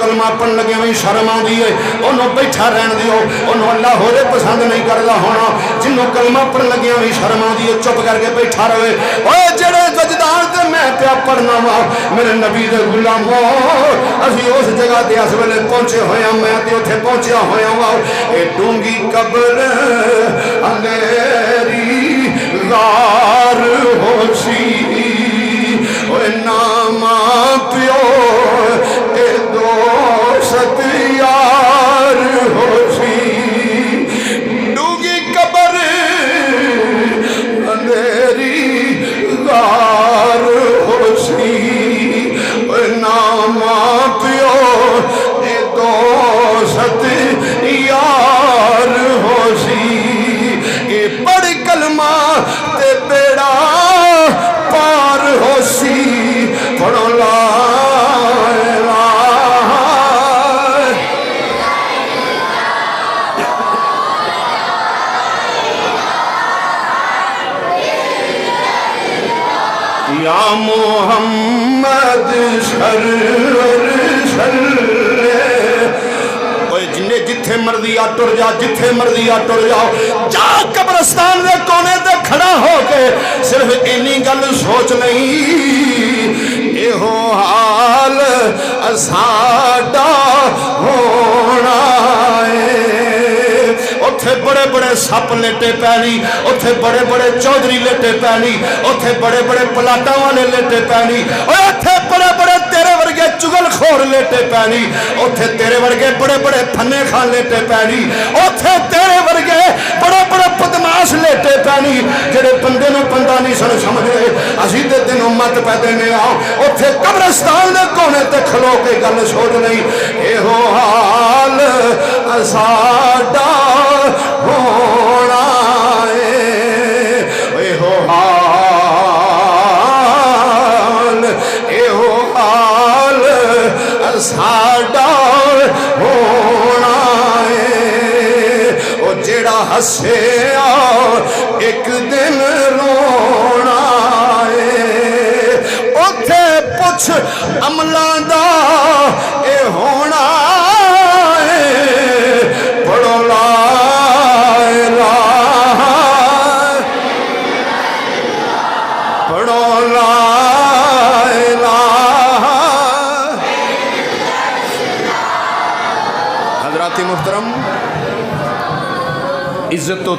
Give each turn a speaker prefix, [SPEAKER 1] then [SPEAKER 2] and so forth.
[SPEAKER 1] کلمہ پڑھن لگے میں شرم آندی ہے انہوں بیٹھا رہن دیو انہوں اللہ ہو رے پسند نہیں کردا ہونا جنہوں کلمہ پڑھن لگے میں شرم آندی ہے چپ کر کے بیٹھا رہے اوے جڑے وجدان تے میں پیا پڑھنا وا میرے نبی دے غلامو اسی اس جگہ تے اس ویلے پہنچے ہویا میں تے اوتھے پہنچیا ہویا وا اے ڈونگی قبر اندھیری غار ہوشی اوے ناما پیو اے دوست یار ہوشی ڈونگی قبر اندھیری غار ہوشی اوے ناما پیو اے دوست یار ہوشی اے پڑھ کلمہ تے بیڑا پار ہوسی پڑھو لا یا محمد جنے جتھے مرضی آ ٹر جا جتھے مرضی آ ٹر جاؤ جا قبرستان دے کونے تے کھڑا ہو کے صرف اینی گل سوچ نہیں اے ہو حال ساڈا ہونا ہے اتھے بڑے بڑے سپ لیٹے پینی اتھے بڑے بڑے چودھری لیٹے پینی اتھے بڑے بڑے پلاٹا والے لیٹے پینی اور اتھے بڑے بڑے تیرے ورگے چگل خور لیٹے پینی اتھے تیرے ورگے بڑے بڑے پھنے خان لیٹے پینی اتھے تیرے ورگے بڑے بڑے بدماش لیٹے پینی جڑے بندے نو بندہ نہیں سن سمجھ رہے اسی دے دنوں مت پہ دینے آؤ اتھے قبرستان دے کونے تے کھلو کے گل سوچ نہیں اے ہو حال ساڈا ہونا ہے اے ہو حال اے ہو حال ساڈا ہونا ہے او جیڑا ہسیا ایک دن رونا ہے اوتھے پوچھ عملاں دا اے ہونا ہے پڑھو لا پڑھو لا حضرات محترم عزت و